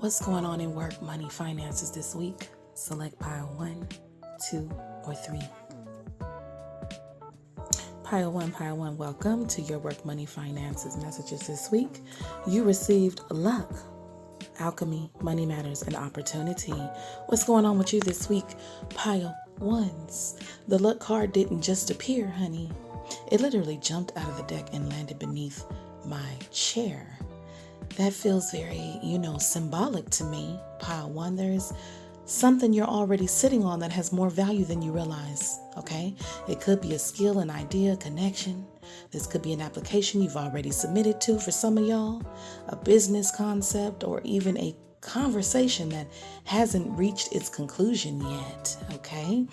What's going on in work, money, finances this week? Select pile 1, 2, or 3. Pile 1, welcome to your work, money, finances messages this week. You received luck, alchemy, money matters, and opportunity. What's going on with you this week? Pile 1s. The luck card didn't just appear, honey. It literally jumped out of the deck and landed beneath my chair. That feels very, symbolic to me. Pile 1, there's something you're already sitting on that has more value than you realize, okay? It could be a skill, an idea, a connection. This could be an application you've already submitted to for some of y'all, a business concept, or even a conversation that hasn't reached its conclusion yet, okay?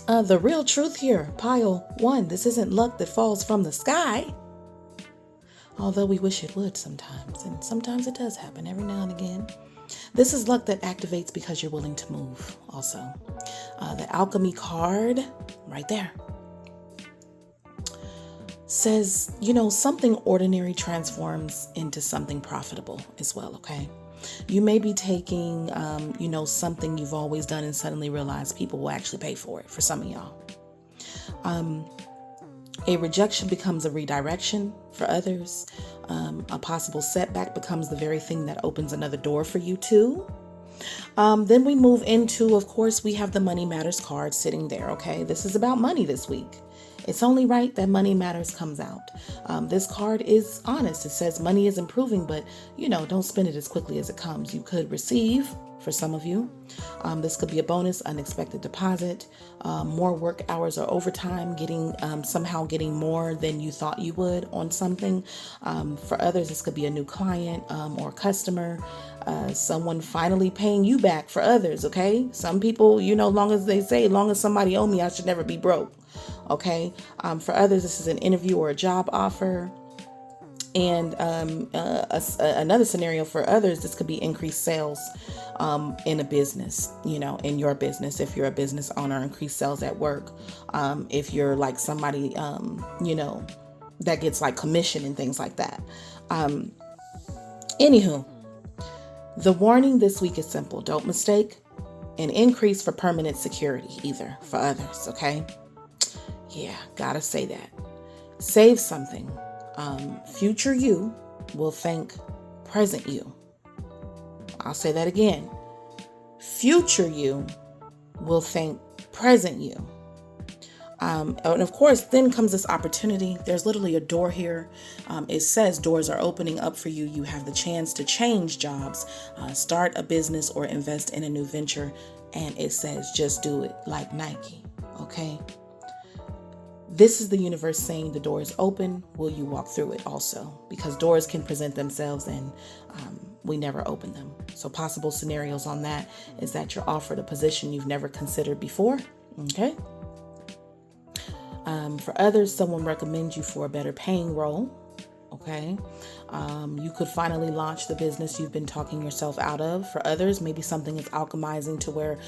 The real truth here, pile 1, this isn't luck that falls from the sky. Although we wish it would sometimes, and sometimes it does happen every now and again. This is luck that activates because you're willing to move also. The alchemy card, right there, says, something ordinary transforms into something profitable as well, okay? You may be taking, something you've always done and suddenly realize people will actually pay for it for some of y'all. A rejection becomes a redirection for others. A possible setback becomes the very thing that opens another door for you too. Then we move into, of course, we have the Money Matters card sitting there, okay? This is about money this week. It's only right that Money Matters comes out. This card is honest. It says money is improving, but, don't spend it as quickly as it comes. You could receive, for some of you. This could be a bonus, unexpected deposit, more work hours or overtime, somehow getting more than you thought you would on something. For others, this could be a new client or customer, someone finally paying you back. For others, okay? Some people, long as somebody owe me, I should never be broke. Okay. For others, this is an interview or a job offer. And another scenario for others, this could be increased sales in a business, in your business. If you're a business owner, increased sales at work. If you're like somebody, that gets like commission and things like that. Anywho, the warning this week is simple. Don't mistake an increase for permanent security either for others. Okay. Yeah, gotta say that. Save something. Future you will thank present you. I'll say that again. Future you will thank present you. And of course, then comes this opportunity. There's literally a door here. It says doors are opening up for you. You have the chance to change jobs, start a business, or invest in a new venture. And it says, just do it like Nike. Okay. This is the universe saying the door is open. Will you walk through it also? Because doors can present themselves and we never open them. So possible scenarios on that is that you're offered a position you've never considered before. Okay. For others, someone recommends you for a better paying role. Okay. You could finally launch the business you've been talking yourself out of. For others, maybe something is alchemizing to where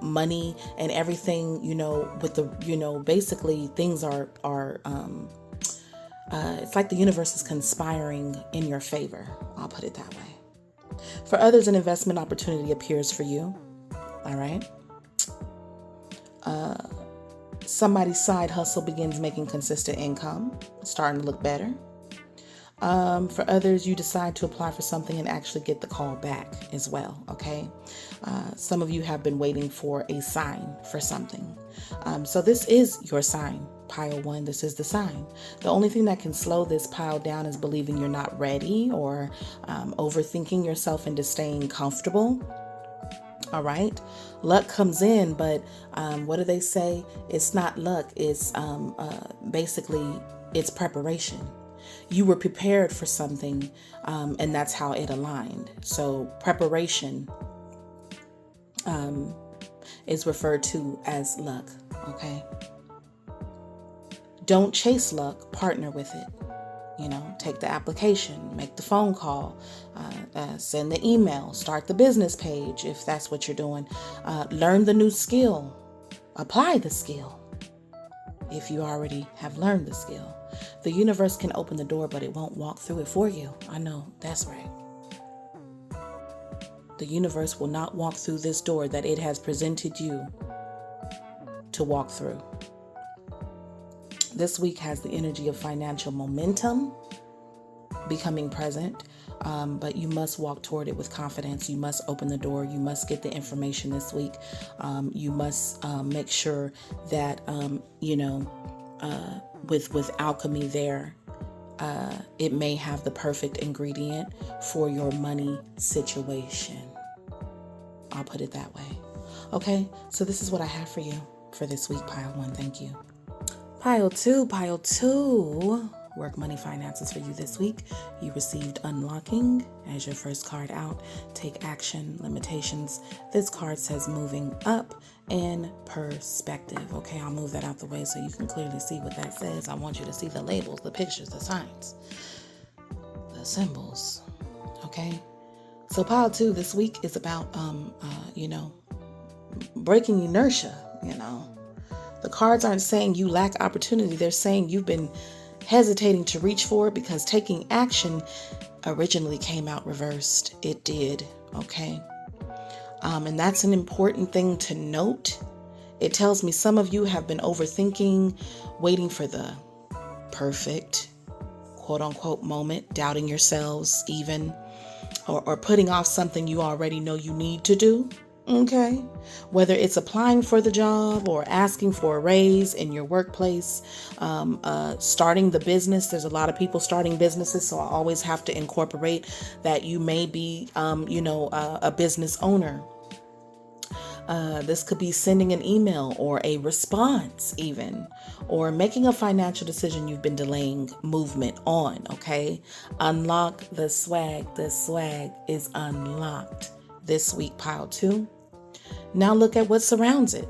money and everything, with the, basically things are it's like the universe is conspiring in your favor. I'll put it that way. For others, an investment opportunity appears for you. All right. Somebody's side hustle begins making consistent income, starting to look better. For others, you decide to apply for something and actually get the call back as well. Okay. Some of you have been waiting for a sign for something. So this is your sign. Pile 1, this is the sign. The only thing that can slow this pile down is believing you're not ready or overthinking yourself into staying comfortable. All right. Luck comes in, but what do they say? It's not luck. It's basically it's preparation. You were prepared for something, and that's how it aligned. So preparation is referred to as luck. Okay. Don't chase luck. Partner with it. Take the application, make the phone call, send the email, start the business page if that's what you're doing. Learn the new skill. Apply the skill if you already have learned the skill. The universe can open the door, but it won't walk through it for you. I know, that's right. The universe will not walk through this door that it has presented you to walk through. This week has the energy of financial momentum becoming present, but you must walk toward it with confidence. You must open the door. You must get the information this week. You must make sure that, with alchemy there, it may have the perfect ingredient for your money situation. I'll put it that way. Okay, so this is what I have for you for this week, pile 1. Thank you. Pile 2. Work, money, finances for you this week. You received Unlocking as your first card out. Take action, limitations. This card says moving up and perspective. Okay, I'll move that out the way so you can clearly see what that says. I want you to see the labels, the pictures, the signs, the symbols. Okay, so pile 2 this week is about, breaking inertia. The cards aren't saying you lack opportunity. They're saying you've been hesitating to reach for it because taking action originally came out reversed. It did. Okay. And that's an important thing to note. It tells me some of you have been overthinking, waiting for the perfect quote unquote moment, doubting yourselves even, or putting off something you already know you need to do. Okay. Whether it's applying for the job or asking for a raise in your workplace, starting the business. There's a lot of people starting businesses, so I always have to incorporate that you may be, a business owner. This could be sending an email or a response even, or making a financial decision you've been delaying movement on. Okay. Unlock the swag. The swag is unlocked this week, pile 2. Now look at what surrounds it.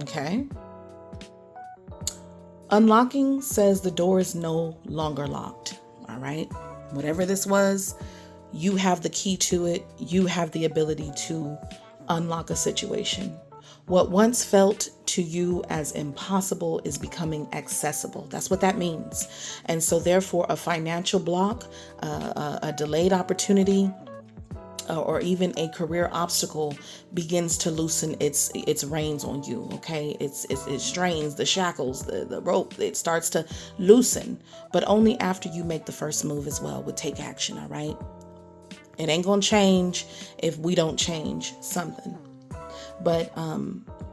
Okay. Unlocking says the door is no longer locked. All right. Whatever this was, you have the key to it. You have the ability to unlock a situation. What once felt to you as impossible is becoming accessible. That's what that means. And so therefore a financial block, a delayed opportunity, or even a career obstacle begins to loosen its reins on you. Okay. It strains the shackles, the rope. It starts to loosen, but only after you make the first move as well. Would take action. All right. It ain't going to change if we don't change something, but,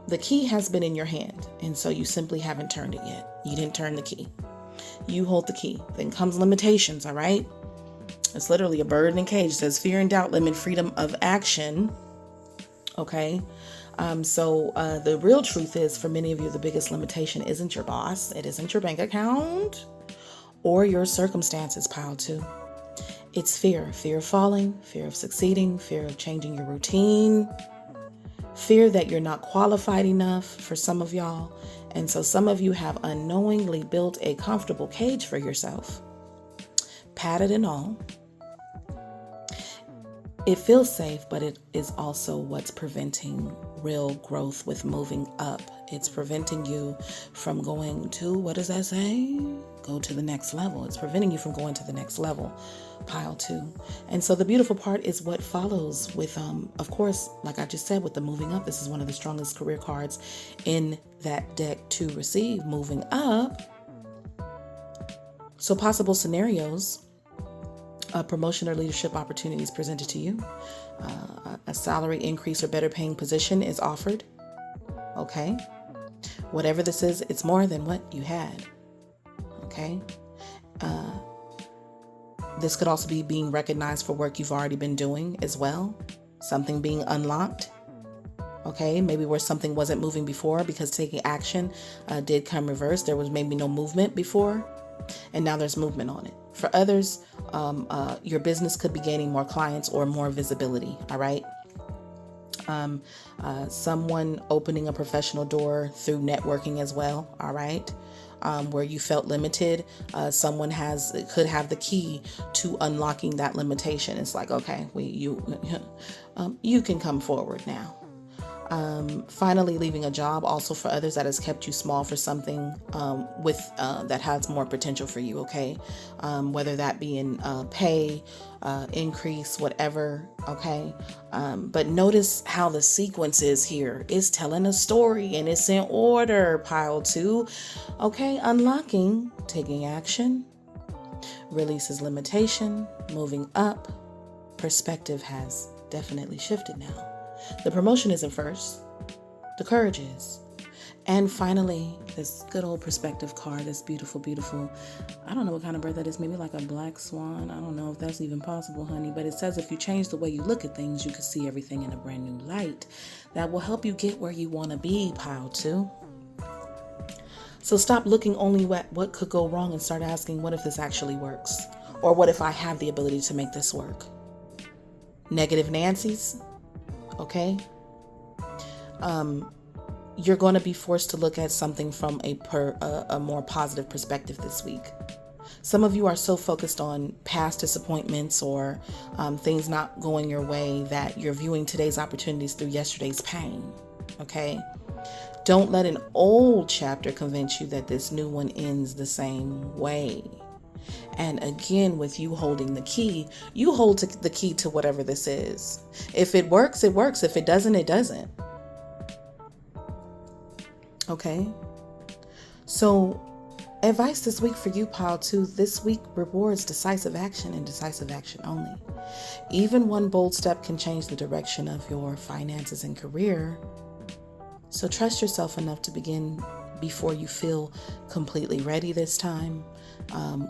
the key has been in your hand. And so you simply haven't turned it yet. You didn't turn the key. You hold the key. Then comes limitations. All right. It's literally a bird in a cage. It says fear and doubt limit freedom of action. Okay. So the real truth is, for many of you, the biggest limitation isn't your boss. It isn't your bank account or your circumstances, pile 2. It's fear of falling, fear of succeeding, fear of changing your routine, fear that you're not qualified enough for some of y'all. And so some of you have unknowingly built a comfortable cage for yourself, padded and all. It feels safe, but it is also what's preventing real growth with moving up. It's preventing you from going to, what does that say? Go to the next level. It's preventing you from going to the next level, pile 2. And so the beautiful part is what follows with, of course, like I just said, with the moving up. This is one of the strongest career cards in that deck to receive, moving up. So possible scenarios. A promotion or leadership opportunities presented to you. A salary increase or better paying position is offered. Okay. Whatever this is, it's more than what you had. Okay. This could also be being recognized for work you've already been doing as well. Something being unlocked. Okay. Maybe where something wasn't moving before because taking action did come reverse. There was maybe no movement before, and now there's movement on it. For others, your business could be gaining more clients or more visibility. All right. Someone opening a professional door through networking as well. All right. Where you felt limited, someone could have the key to unlocking that limitation. It's like, okay, you can come forward now. Finally, leaving a job also for others that has kept you small for something with that has more potential for you, okay? Whether that be in pay, increase, whatever, okay? But notice how the sequence is here. It's telling a story and it's in order, pile 2. Okay, unlocking, taking action, releases limitation, moving up, perspective has definitely shifted now. The promotion isn't first, the courage is. And finally, this good old perspective card, this beautiful, beautiful, I don't know what kind of bird that is, maybe like a black swan. I don't know if that's even possible, honey, but it says if you change the way you look at things, you can see everything in a brand new light. That will help you get where you want to be, pile 2. So stop looking only at what could go wrong and start asking, what if this actually works? Or what if I have the ability to make this work? Negative Nancy's, okay? You're going to be forced to look at something from a more positive perspective this week. Some of you are so focused on past disappointments or things not going your way that you're viewing today's opportunities through yesterday's pain, okay? Don't let an old chapter convince you that this new one ends the same way. And again, with you holding the key, you hold the key to whatever this is. If it works, it works. If it doesn't, it doesn't. Okay? So, advice this week for you, pile 2. This week rewards decisive action and decisive action only. Even one bold step can change the direction of your finances and career. So trust yourself enough to begin before you feel completely ready this time.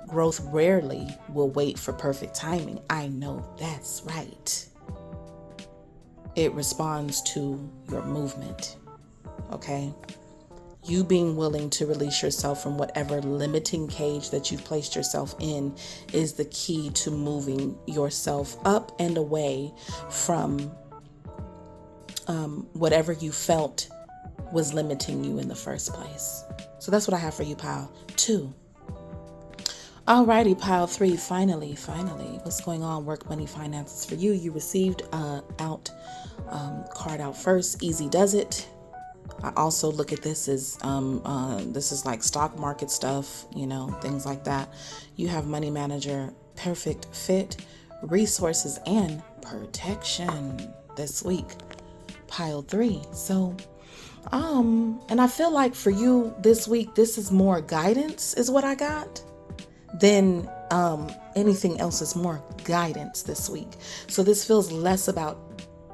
Growth rarely will wait for perfect timing. I know that's right. It responds to your movement. Okay? You being willing to release yourself from whatever limiting cage that you've placed yourself in is the key to moving yourself up and away from whatever you felt was limiting you in the first place. So that's what I have for you, pile 2. Alrighty, pile 3, finally, what's going on? Work, money, finances for you. You received card out first. Easy does it. I also look at this as this is like stock market stuff, things like that. You have money manager, perfect fit, resources, and protection this week, pile 3. So and I feel like for you this week, this is more guidance is what I got than anything else. Is more guidance this week. So this feels less about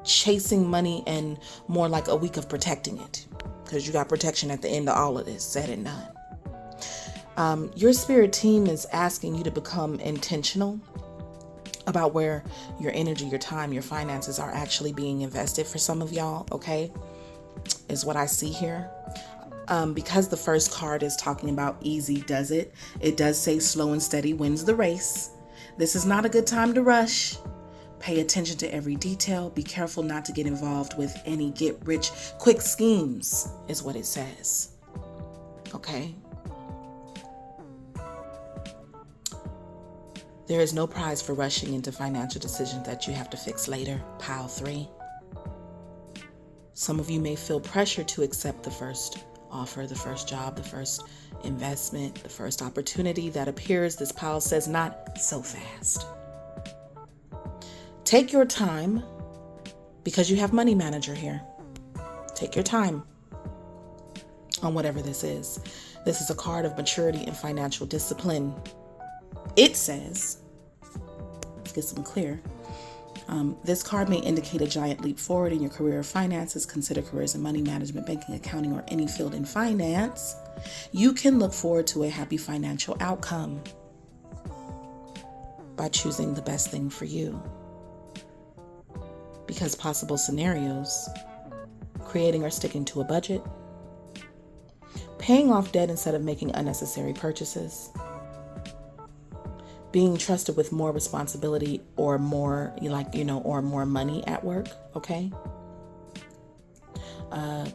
chasing money and more like a week of protecting it, because you got protection at the end of all of this said and done. Your spirit team is asking you to become intentional about where your energy, your time, your finances are actually being invested for some of y'all, okay? Is what I see here. Because the first card is talking about easy does it. It does say slow and steady wins the race. This is not a good time to rush. Pay attention to every detail. Be careful not to get involved with any get rich quick schemes is what it says. Okay. There is no prize for rushing into financial decisions that you have to fix later, pile 3. Some of you may feel pressure to accept the first offer, the first job, the first investment, the first opportunity that appears. This pile says not so fast. Take your time because you have money manager here. Take your time on whatever this is. This is a card of maturity and financial discipline. It says, let's get some clear. This card may indicate a giant leap forward in your career or finances. Consider careers in money management, banking, accounting, or any field in finance. You can look forward to a happy financial outcome by choosing the best thing for you. Because possible scenarios, creating or sticking to a budget, paying off debt instead of making unnecessary purchases, being trusted with more responsibility or more, or more money at work, okay?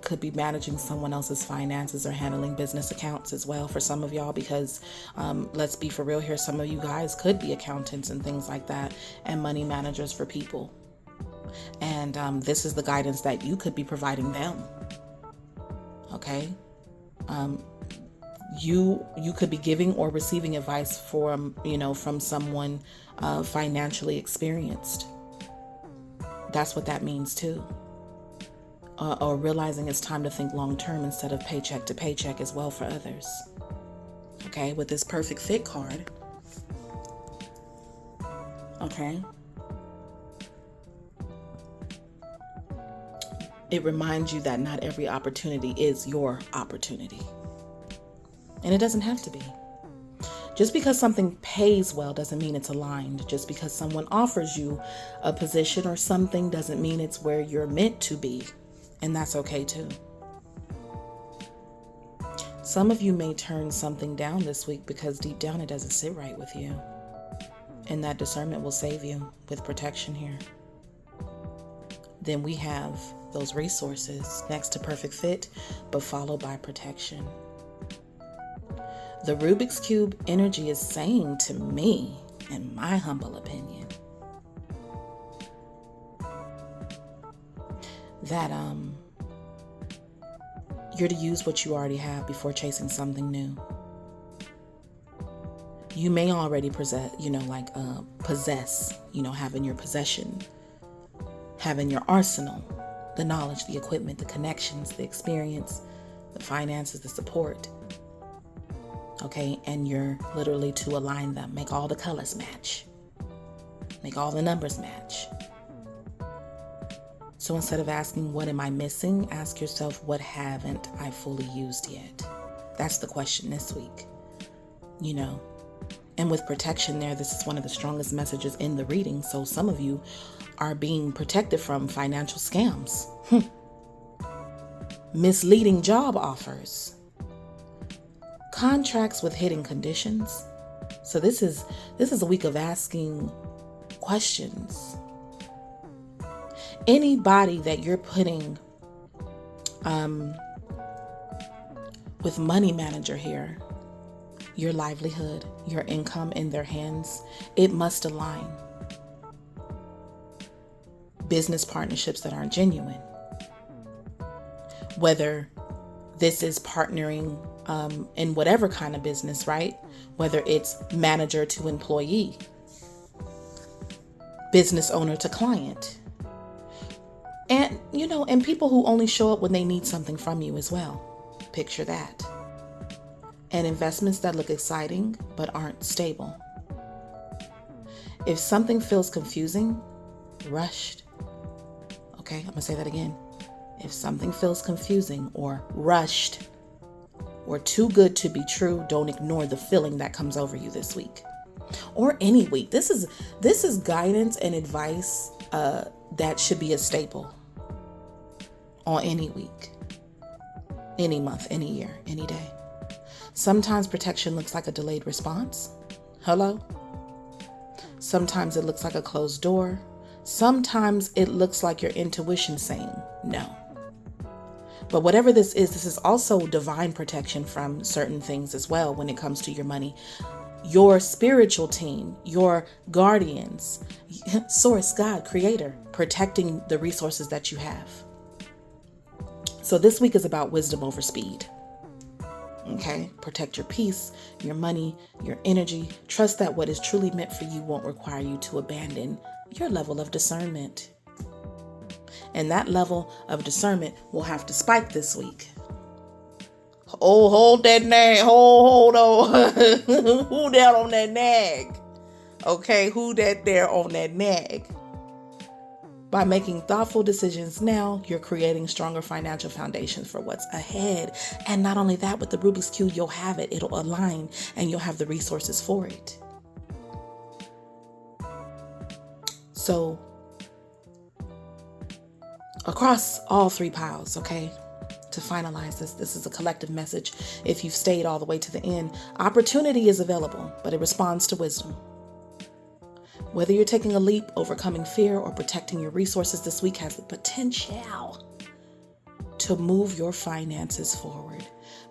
Could be managing someone else's finances or handling business accounts as well for some of y'all, because let's be for real here, some of you guys could be accountants and things like that and money managers for people, And this is the guidance that you could be providing them. Okay. You could be giving or receiving advice from someone financially experienced. That's what that means too. Or realizing it's time to think long term instead of paycheck to paycheck as well for others. Okay, with this perfect fit card. Okay. It reminds you that not every opportunity is your opportunity. And it doesn't have to be. Just because something pays well doesn't mean it's aligned. Just because someone offers you a position or something doesn't mean it's where you're meant to be. And that's okay too. Some of you may turn something down this week because deep down it doesn't sit right with you. And that discernment will save you with protection here. Then we have those resources next to perfect fit, but followed by protection. The Rubik's Cube energy is saying to me, in my humble opinion, that you're to use what you already have before chasing something new. You may already possess, having your possession, having your arsenal, the knowledge, the equipment, the connections, the experience, the finances, the support. Okay, and you're literally to align them, make all the colors match, make all the numbers match. So instead of asking, what am I missing? Ask yourself, what haven't I fully used yet? That's the question this week, And with protection there, this is one of the strongest messages in the reading. So some of you are being protected from financial scams, misleading job offers, contracts with hidden conditions. So this is a week of asking questions. Anybody that you're putting with money manager here, your livelihood, your income in their hands, it must align. Business partnerships that aren't genuine. Whether this is partnering in whatever kind of business, right? Whether it's manager to employee, business owner to client. And, and people who only show up when they need something from you as well. Picture that. And investments that look exciting but aren't stable. If something feels confusing, rushed. Okay, I'm going to say that again. If something feels confusing or rushed or too good to be true, don't ignore the feeling that comes over you this week or any week. This is guidance and advice that should be a staple on any week, any month, any year, any day. Sometimes protection looks like a delayed response. Hello? Sometimes it looks like a closed door. Sometimes it looks like your intuition saying no. But whatever this is also divine protection from certain things as well when it comes to your money. Your spiritual team, your guardians, source, God, creator, protecting the resources that you have. So this week is about wisdom over speed. Okay? Protect your peace, your money, your energy. Trust that what is truly meant for you won't require you to abandon your level of discernment. And that level of discernment will have to spike this week. Oh, hold that nag. Hold on. Who that on that nag? Okay, who that there on that nag? By making thoughtful decisions now, you're creating stronger financial foundations for what's ahead. And not only that, with the Rubik's Cube, you'll have it. It'll align and you'll have the resources for it. So, across all three piles, okay? To finalize this is a collective message. If you've stayed all the way to the end, opportunity is available, but it responds to wisdom. Whether you're taking a leap, overcoming fear, or protecting your resources this week has the potential to move your finances forward.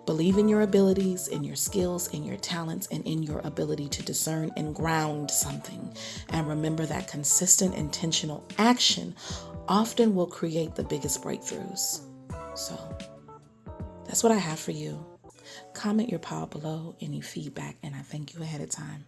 Believe in your abilities, in your skills, in your talents, and in your ability to discern and ground something. And remember that consistent, intentional action often will create the biggest breakthroughs. So that's what I have for you. Comment your power below, any feedback, and I thank you ahead of time.